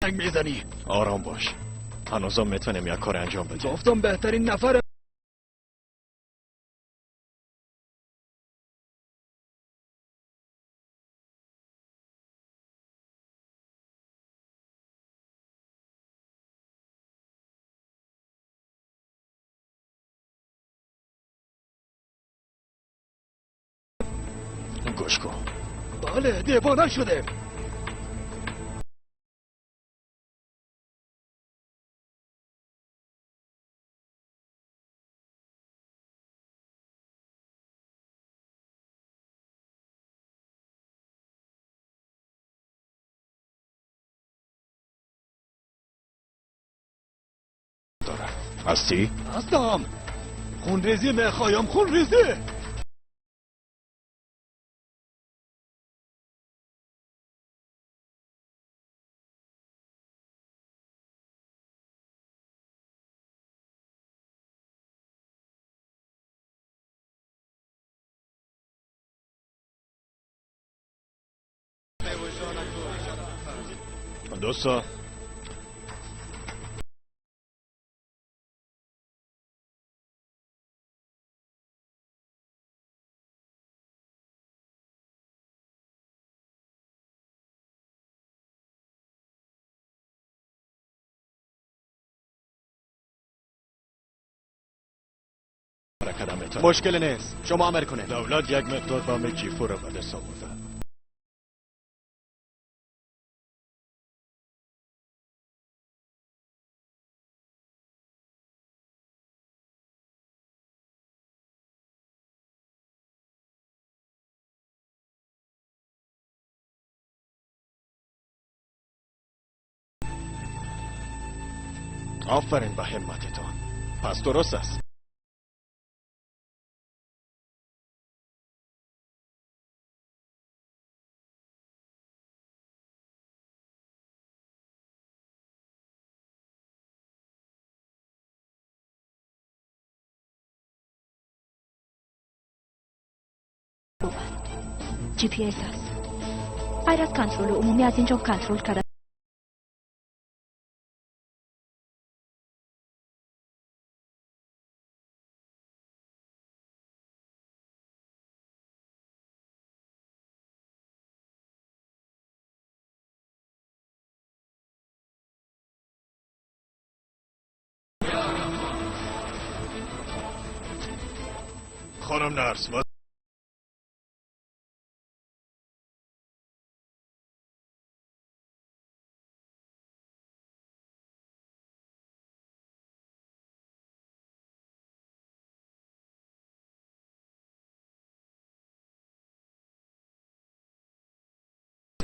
میزنی؟ آرام باش. هنوزم میتونیم یک کار انجام بدیم. گفتم بهترین نفر. گوش کن. بله دیوانه شده. هستی؟ هستم. خونریزی میخوایم، خونریزی. دوستا مشکل نیست، شما امر کنید. دولت یک مقدار بم جیفو رو به دست آورده. آفرین به همتتان. پس درست است. جی پی اس است. غیر از کنترل عمومی از اینجا کنترل کرده. خانم نرس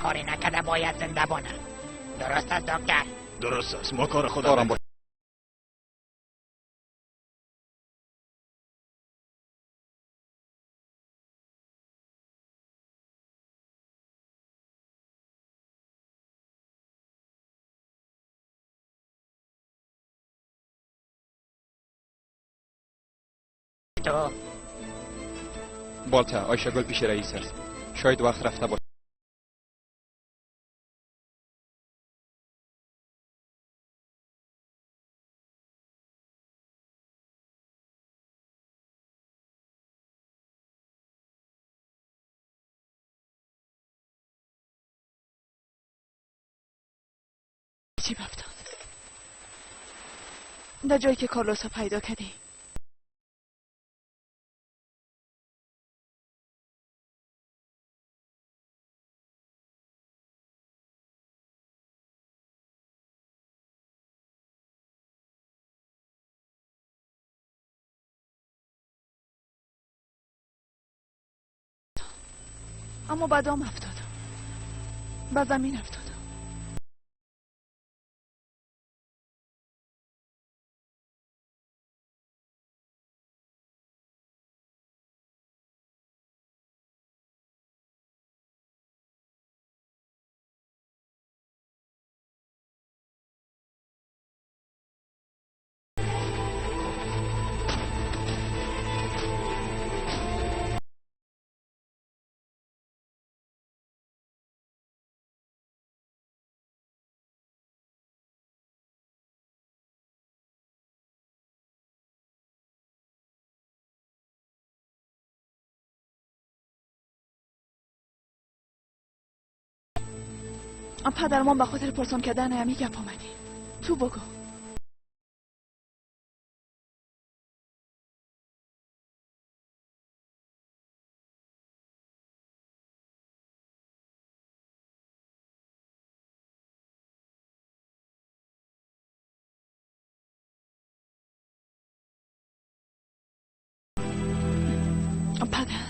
کاری نکرده باید زنده بانه. درست است دکتر؟ درست است. ما کار خود آرام باش. تو بالتا آیشگل پیش رئیس است. شاید وقت رفته باشه. چی افتاد؟ در جایی که کارلوس رو پیدا کردی. اما بعدام افتاد. به زمین افتاد. پدرمان به خاطر پرسان کردن همی گپ آمدی. تو بگو. پدر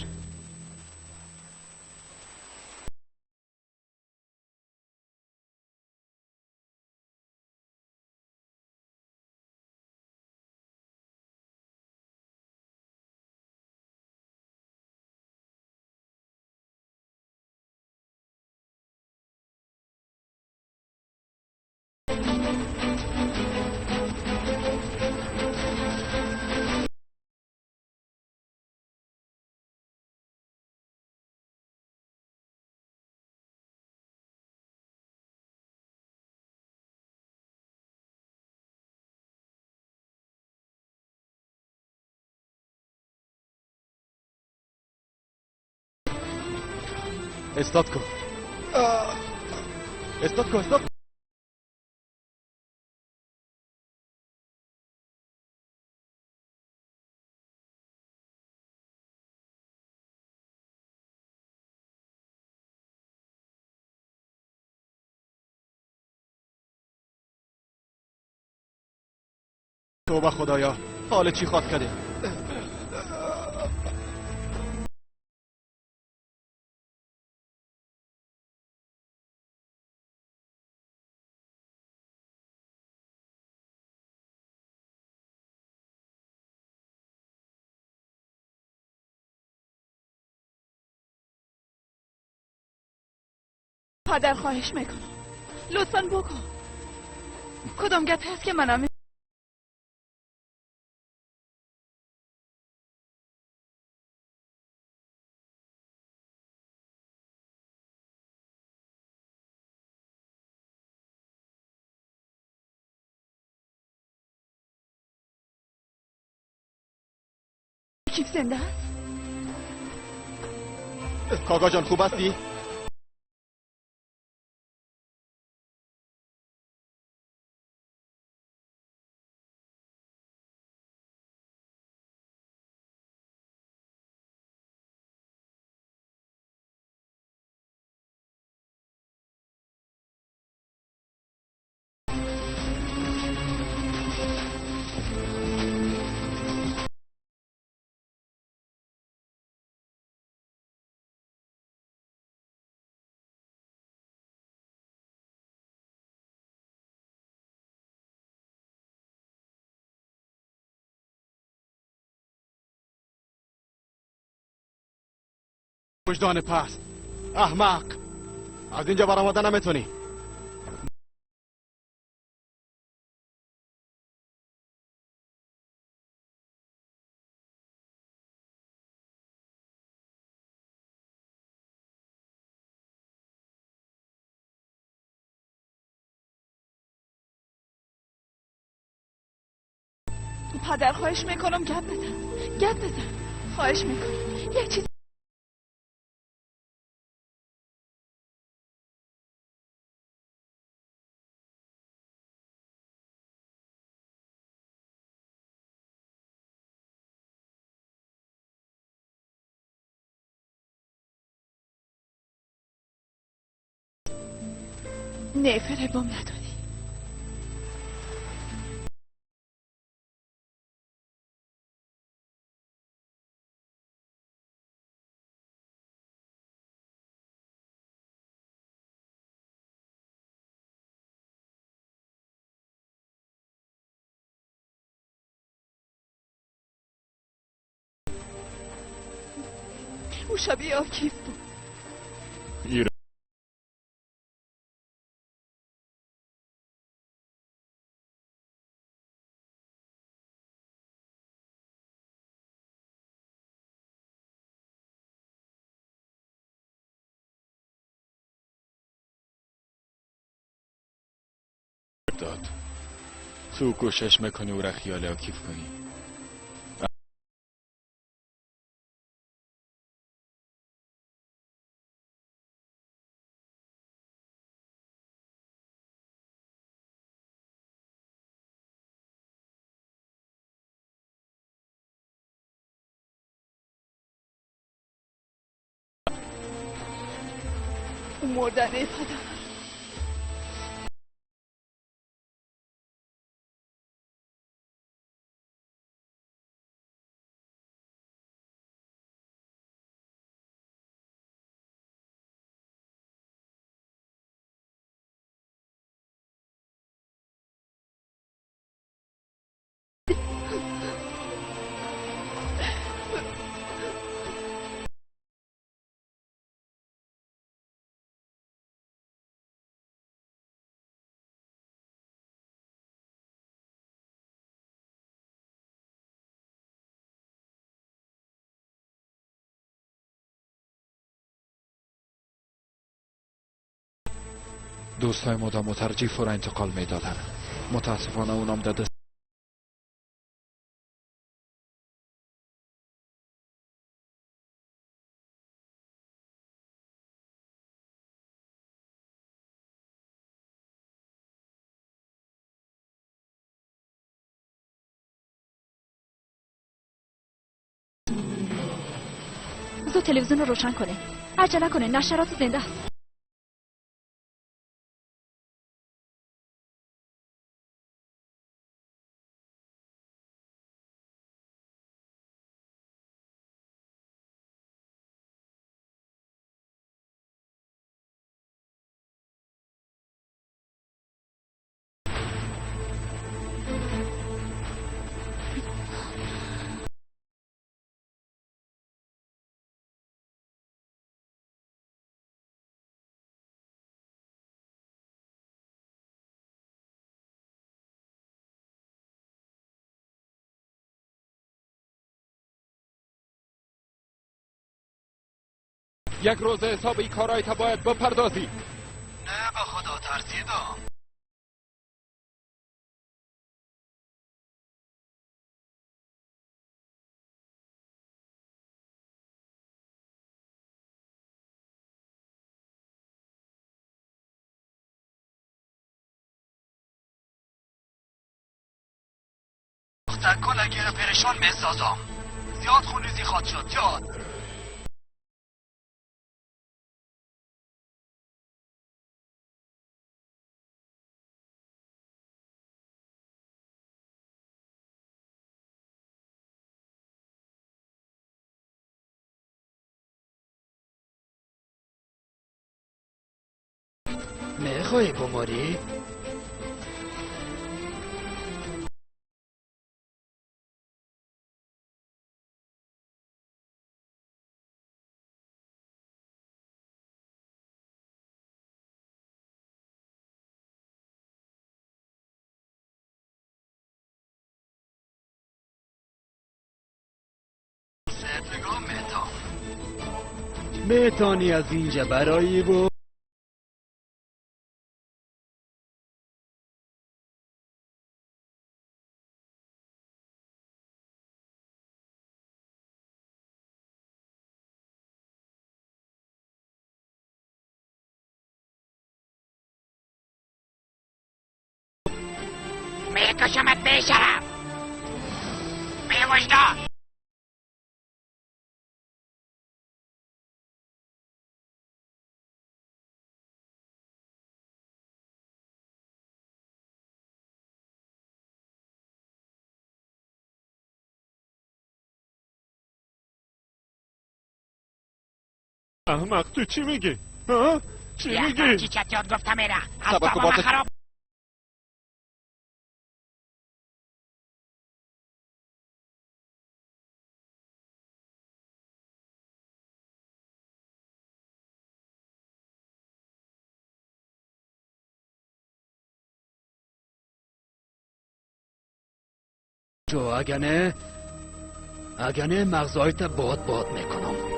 استاد کن. استاد کن. استاد. توبه خدایا، حال چی خواد کرده؟ پدر خواهش میکنم لطفاً بگو کدام گپ هست که منم کیف زنده است؟ کاکا جان خوب هستی؟ وجدان پست احمق، از اینجا برآمدن نمیتونی. پدر خواهش میکنم گپ بزن خواهش میکنم یک چیز نفره بام ندادی. او شبیه آکیف بود. داد تو کوشش میکنی او را خیال آکیف کنی. مردن ای پدر. دوستای مدام و ترجیح را انتقال میدادن. متاسفانه اونام داده زود تلویزیون رو روشن کنه. عجله کنه، نشرات زنده است. یک روز حساب این کارایت باید بپردازی. نه به خدا ترسیدم. دختر اگه پریشان میسازم. زیاد خونریزی خواد شد زیاد. میخوای بماری؟ میتانی از اینجا برایی بود؟ میکشمت بیشرف، بی وجدان. احمق تو چی میگی؟ ها؟ چی یه میگی؟ چیچت یاد گفتم میره. سبک و اصابم بات- خراب. جو اگه نه مغزایت باد میکنم.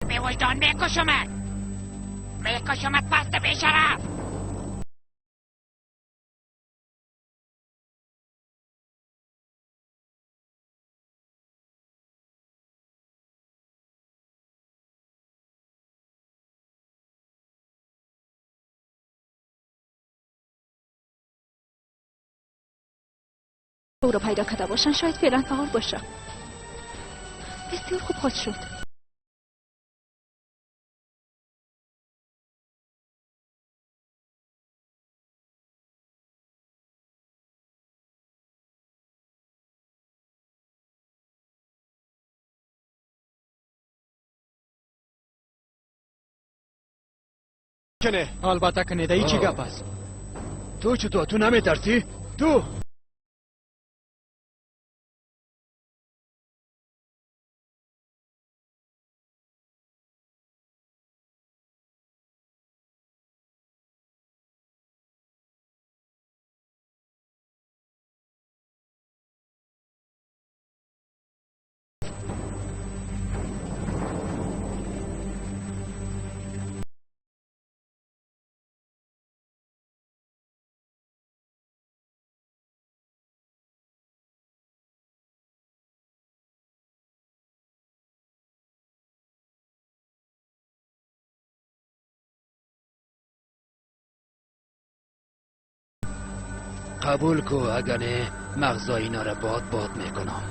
بی وجدان میکشمت. میکشمت پست بیشرف. او رو پیدا کرده باشن شاید فعلا فعال باشه. بسیار خوب خود شد. کنه البته که ندایی چی گپ است؟ تو چطور تو نمیترسی تو قبول کو اگه نه مغزا اینا را باد میکنم.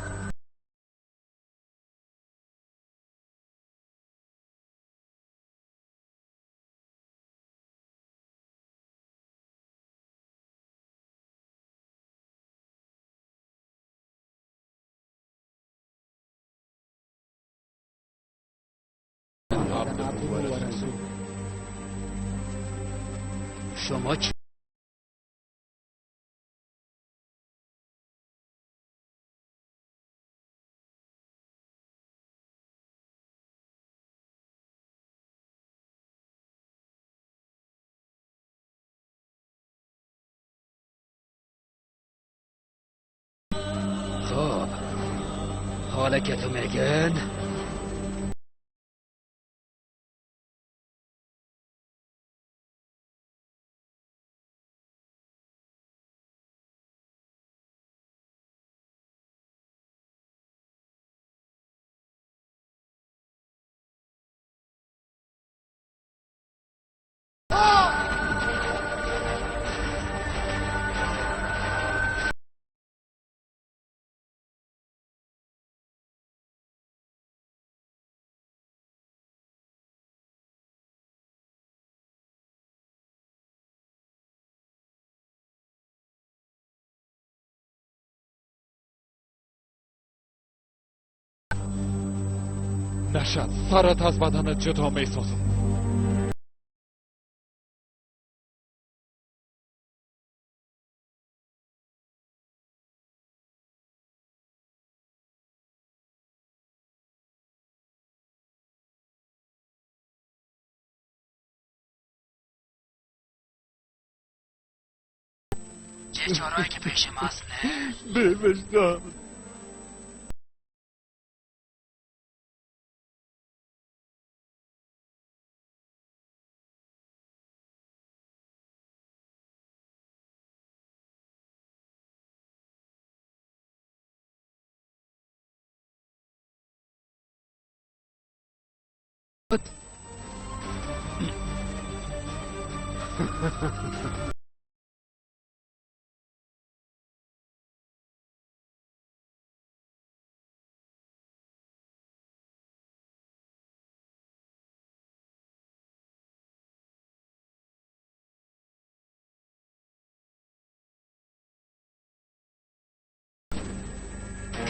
شما چی؟ خب حالا که تو میگن نشد سرت از بدنت جدا میسازم. چه چارایی که پیش ماست نه؟ بفشتم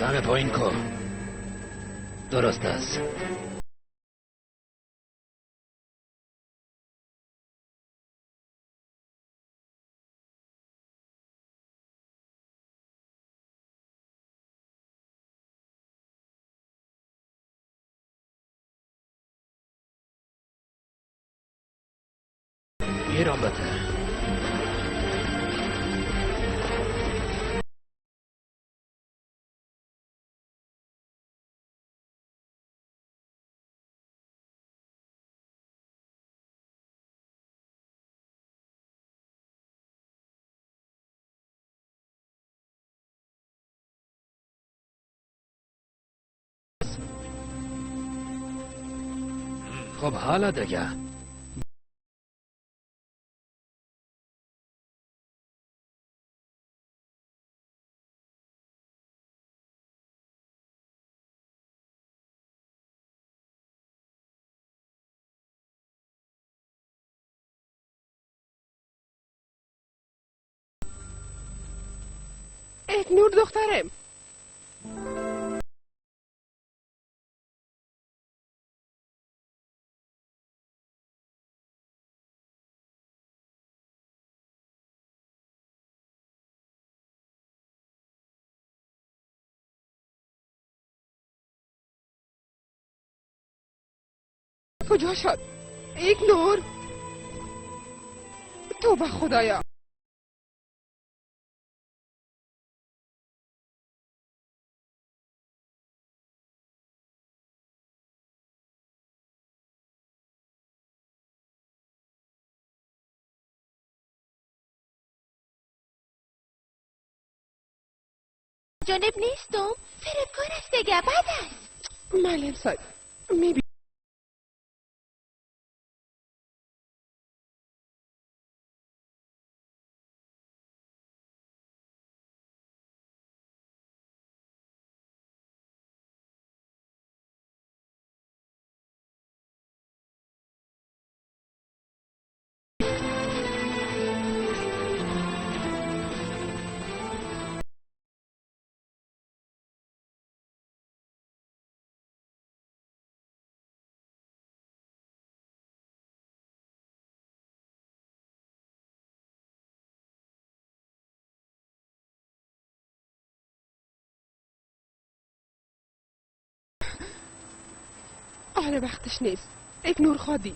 کم پایین کن. درست است. ایران بده. خب حالا دیگه یک نور دخترم. کجا شد؟ یک نور. توبه خدایا. جانب نیستم. فربکار است دیگه. بد است. معلم صاحب میبینی حال وقتش نیست. یک نور خواهد.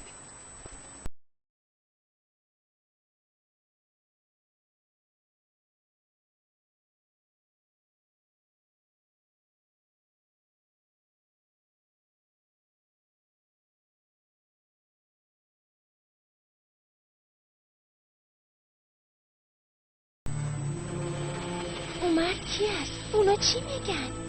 اون مرد کی است؟ اونا چی میگن؟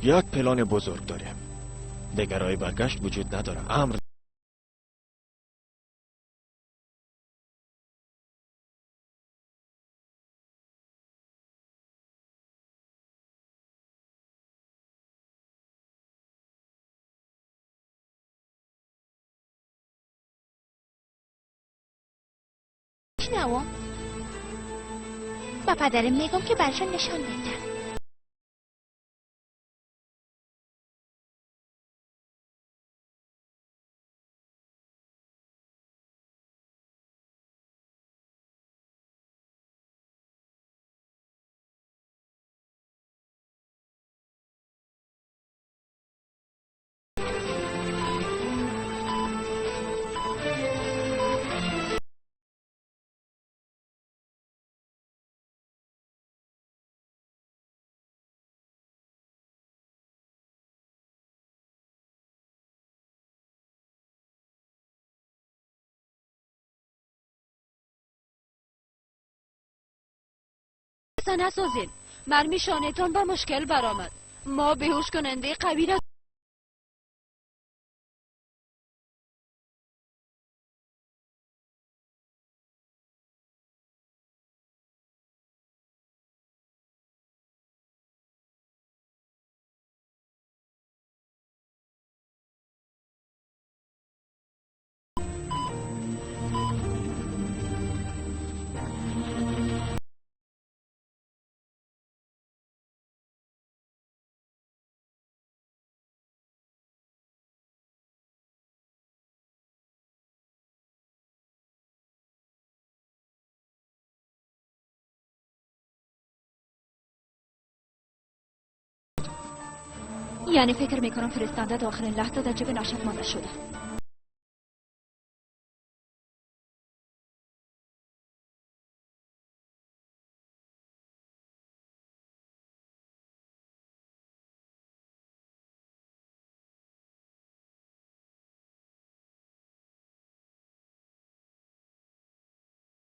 یک پلان بزرگ داریم. دیگر راه برگشت وجود نداره. امر نوا با پدرم میگم که برشان نشان بدم. نسازید. مرمی شانتان به مشکل برآمد. ما بیهوش کننده قوی را یعنی فکر میکنم فرستنده داخل لحظه در جیب نشد مانده شده.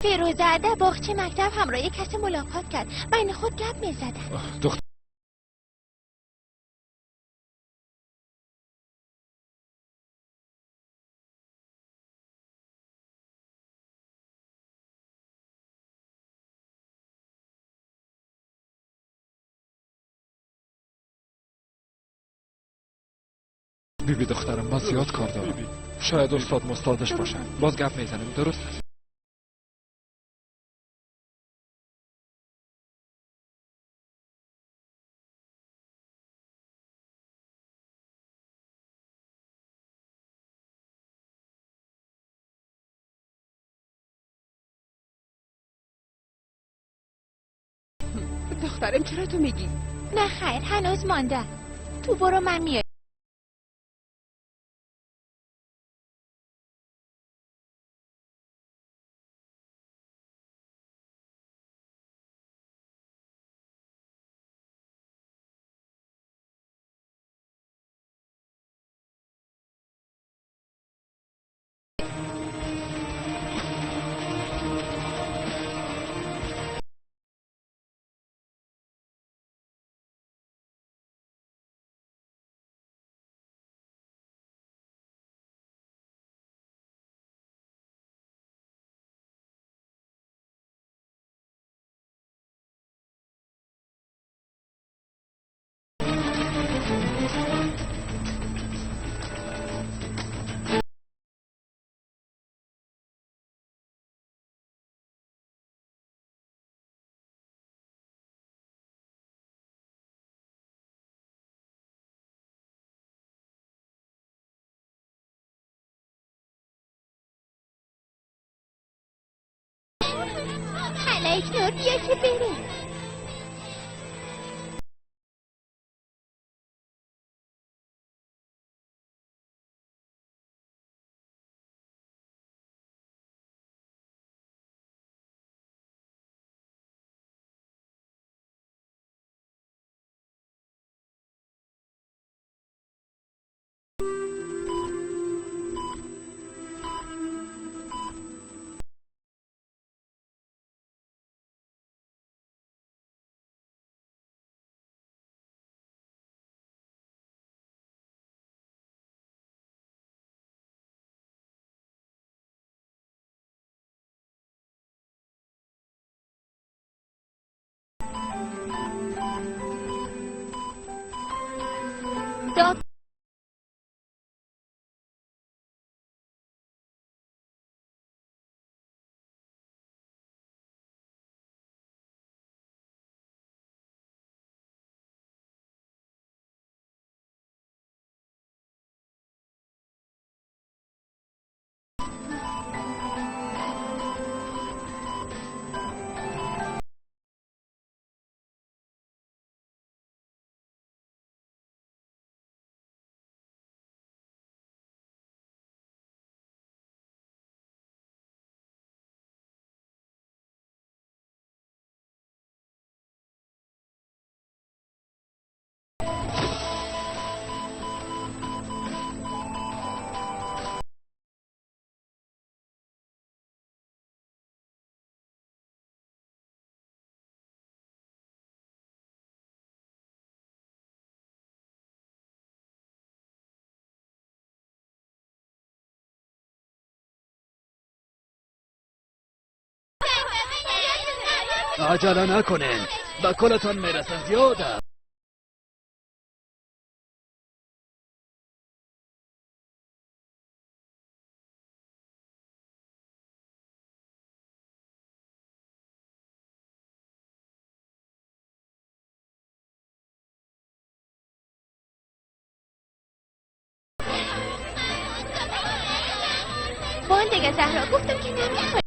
فیروزه باغچه مکتب همراه کسی ملاقات کرد. بین خود گپ میزدن. دختر بیبی دخترم من زیاد کار دارم. شاید استاد مستادش باشن. باز گپ میزنیم. درست است. دخترم چرا تو میگی؟ نه خیر هنوز مانده. تو برو من میام. علیک نور بیا که بریم. عجله نکنین. به کلتان میرسه زیاده. بان دیگه زهرا گفتم که نمیخوای.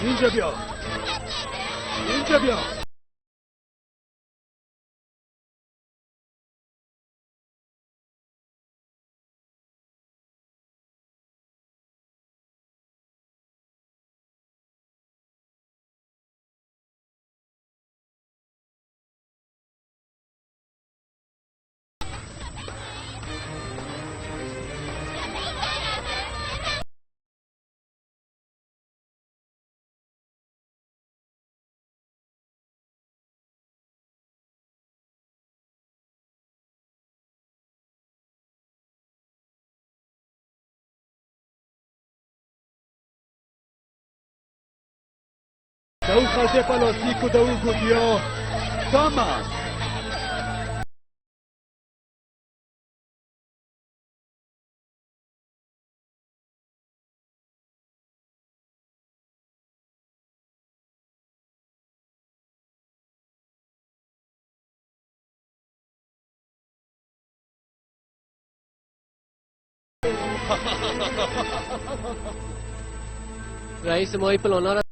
اینجا بیا. اینجا بیا. دو خلطه پلاستیک و دو گوگیا تمام. رئیس ما این پلانا را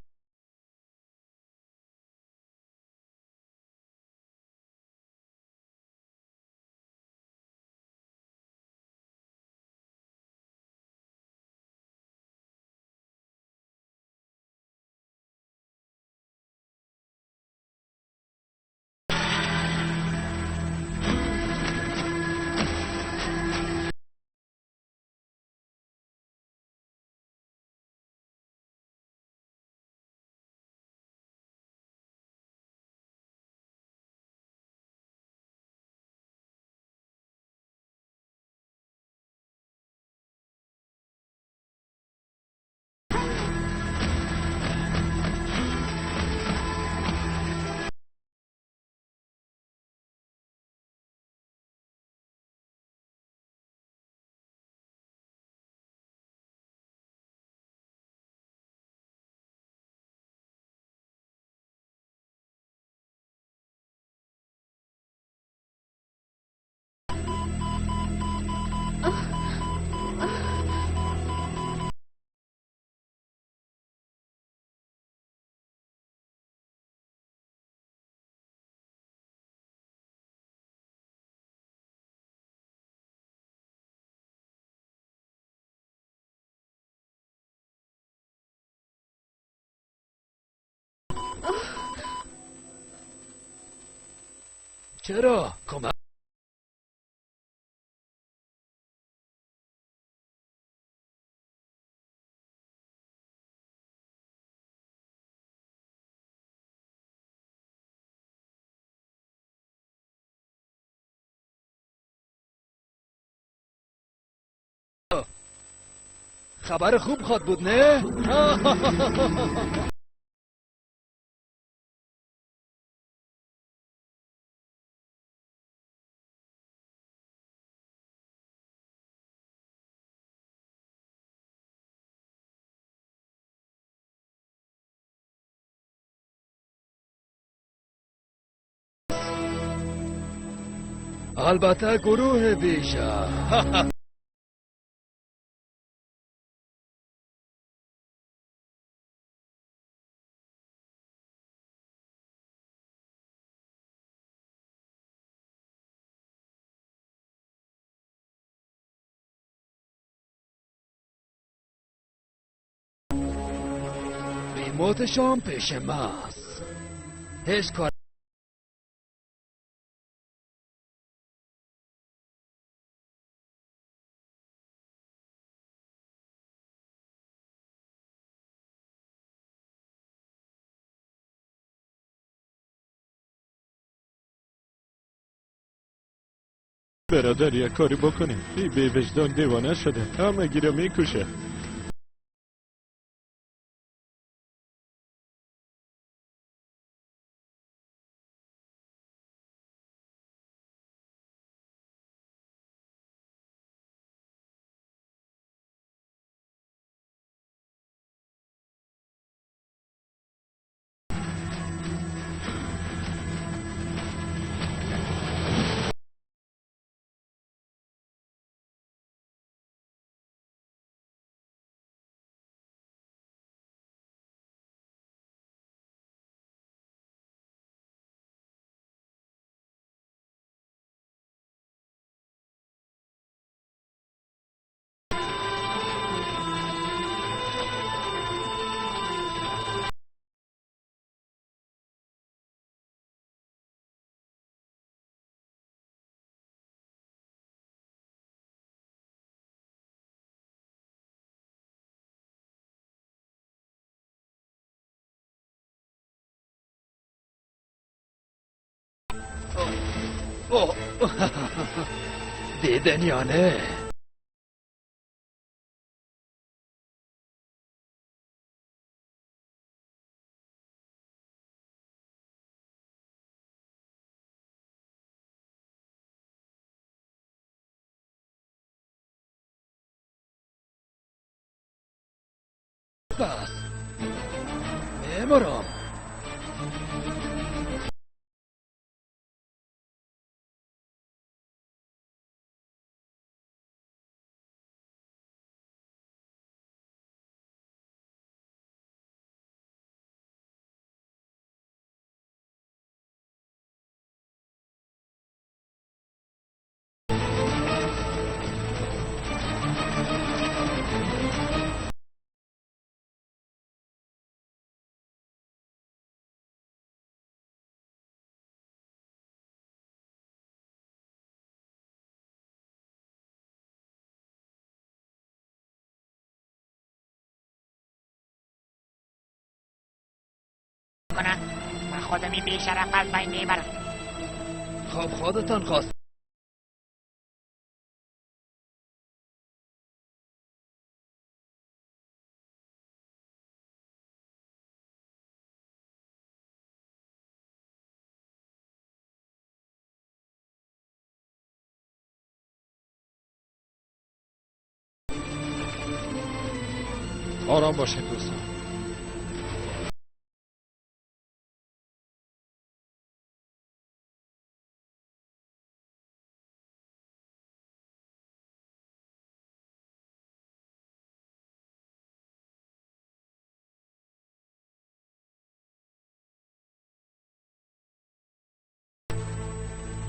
چرا؟ کمک خبر خوب خواد بود نه؟ البته گروه بیشه. ریموتشان پیش ماست. هیچ کار برادر یک کاری بکنیم. این بی وجدان دیوانه شده، همه گیره میکشه. دیدن یا نه؟ پس میمرم. کنم من خودم این بیشرف از بین میبرم. خب خودتان خواست. آرام باشید دوستان.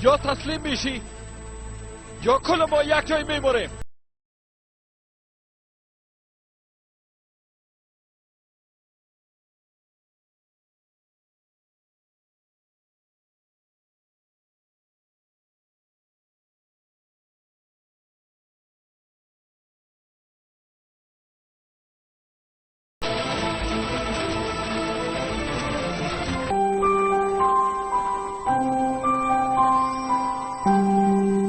یا تسلیم میشی یا کل ما یک جای میموریم.